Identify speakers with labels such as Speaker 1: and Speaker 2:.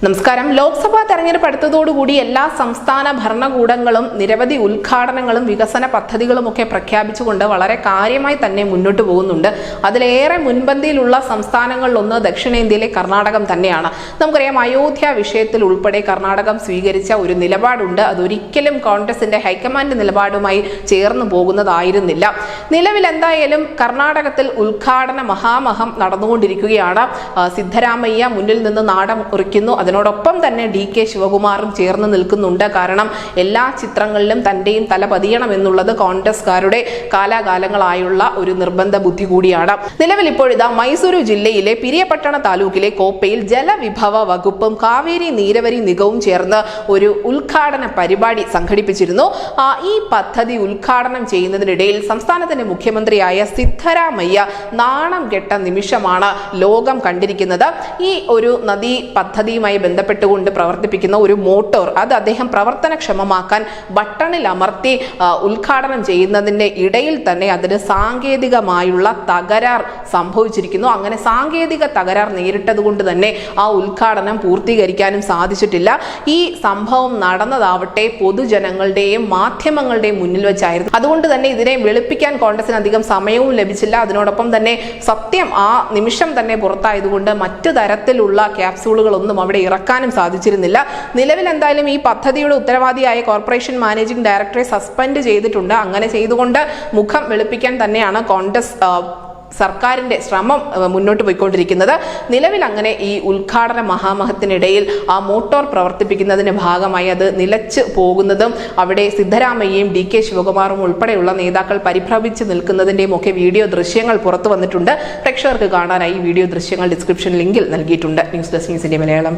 Speaker 1: നമസ്കാരം. ലോക്സഭാ തെരഞ്ഞെടുപ്പ് അടുത്തതോടുകൂടി എല്ലാ സംസ്ഥാന ഭരണകൂടങ്ങളും നിരവധി ഉദ്ഘാടനങ്ങളും വികസന പദ്ധതികളും ഒക്കെ പ്രഖ്യാപിച്ചുകൊണ്ട് വളരെ കാര്യമായി തന്നെ മുന്നോട്ട് പോകുന്നുണ്ട്. അതിലേറെ മുൻപന്തിയിലുള്ള സംസ്ഥാനങ്ങളിലൊന്ന് ദക്ഷിണേന്ത്യയിലെ കർണാടകം തന്നെയാണ്. നമുക്കറിയാം, അയോധ്യ വിഷയത്തിൽ ഉൾപ്പെടെ കർണാടകം സ്വീകരിച്ച ഒരു നിലപാടുണ്ട്. അതൊരിക്കലും കോൺഗ്രസിന്റെ ഹൈക്കമാൻഡ് നിലപാടുമായി ചേർന്ന് പോകുന്നതായിരുന്നില്ല. നിലവിൽ എന്തായാലും കർണാടകത്തിൽ ഉദ്ഘാടന മഹാമഹം നടന്നുകൊണ്ടിരിക്കുകയാണ്. സിദ്ധരാമയ്യ മുന്നിൽ നിന്ന് നാടം കുറിക്കുന്നു. അതിനോടൊപ്പം തന്നെ DK ശിവകുമാറും ചേർന്ന് നിൽക്കുന്നുണ്ട്. കാരണം എല്ലാ ചിത്രങ്ങളിലും തന്റെയും തല പതിയണം എന്നുള്ളത് കോൺഗ്രസ്കാരുടെ കാലാകാലങ്ങളായുള്ള ഒരു നിർബന്ധ ബുദ്ധി കൂടിയാണ്. നിലവിൽ ഇപ്പോഴിതാ മൈസൂരു ജില്ലയിലെ പിരിയപട്ടണ താലൂക്കിലെ കോപ്പയിൽ ജലവിഭവ വകുപ്പും കാവേരി നീരവരി നിഗവും ചേർന്ന് ഒരു ഉദ്ഘാടന പരിപാടി സംഘടിപ്പിച്ചിരുന്നു. ഈ പദ്ധതി ഉദ്ഘാടനം ചെയ്യുന്നതിനിടയിൽ സംസ്ഥാനത്തിന്റെ മുഖ്യമന്ത്രിയായ സിദ്ധരാമയ്യ നാണം കെട്ട നിമിഷമാണ് ലോകം കണ്ടിരിക്കുന്നത്. ഈ ഒരു നദീ പദ്ധതിയുമായി ബന്ധപ്പെട്ടുകൊണ്ട് പ്രവർത്തിപ്പിക്കുന്ന ഒരു മോട്ടോർ അത് അദ്ദേഹം പ്രവർത്തനക്ഷമമാക്കാൻ ബട്ടണിൽ അമർത്തി ഉദ്ഘാടനം ചെയ്യുന്നതിന്റെ ഇടയിൽ തന്നെ അതിന് സാങ്കേതികമായുള്ള തകരാർ സംഭവിച്ചിരിക്കുന്നു. അങ്ങനെ സാങ്കേതിക തകരാർ നേരിട്ടത് കൊണ്ട് തന്നെ ആ ഉദ്ഘാടനം പൂർത്തീകരിക്കാനും സാധിച്ചിട്ടില്ല. ഈ സംഭവം നടന്നതാവട്ടെ പൊതുജനങ്ങളുടെയും മാധ്യമങ്ങളുടെയും മുന്നിൽ വെച്ചായിരുന്നു. അതുകൊണ്ട് തന്നെ ഇതിനെ വെളുപ്പിക്കാൻ കോൺഗ്രസിന് അധികം സമയവും ലഭിച്ചില്ല. അതിനോടൊപ്പം തന്നെ സത്യം ആ നിമിഷം തന്നെ പുറത്തായതുകൊണ്ട് മറ്റു തരത്തിലുള്ള ക്യാപ്സ്യൂളുകളൊന്നും അവിടെ ഇറക്കാനും സാധിച്ചിരുന്നില്ല. നിലവിൽ എന്തായാലും ഈ പദ്ധതിയുടെ ഉത്തരവാദിയായ കോർപ്പറേഷൻ മാനേജിംഗ് ഡയറക്ടറെ സസ്പെൻഡ് ചെയ്തിട്ടുണ്ട്. അങ്ങനെ ചെയ്തുകൊണ്ട് മുഖം വെളുപ്പിക്കാൻ തന്നെയാണ് കോൺഗ്രസ് സർക്കാരിന്റെ ശ്രമം മുന്നോട്ട് പോയിക്കൊണ്ടിരിക്കുന്നത്. നിലവിൽ അങ്ങനെ ഈ ഉദ്ഘാടന മഹാമഹത്തിനിടയിൽ ആ മോട്ടോർ പ്രവർത്തിപ്പിക്കുന്നതിന്റെ ഭാഗമായി അത് നിലച്ച് പോകുന്നതും അവിടെ സിദ്ധരാമയ്യയും DK ശിവകുമാറും ഉൾപ്പെടെയുള്ള നേതാക്കൾ പരിഭ്രമിച്ച് നിൽക്കുന്നതിന്റെയും ഒക്കെ വീഡിയോ ദൃശ്യങ്ങൾ പുറത്തു വന്നിട്ടുണ്ട്. പ്രേക്ഷകർക്ക് കാണാനായി വീഡിയോ ദൃശ്യങ്ങൾ ഡിസ്ക്രിപ്ഷൻ ലിങ്കിൽ നൽകിയിട്ടുണ്ട്. ന്യൂസ് ഡെസ്ക് ന്യൂസിന്റെ മലയാളം.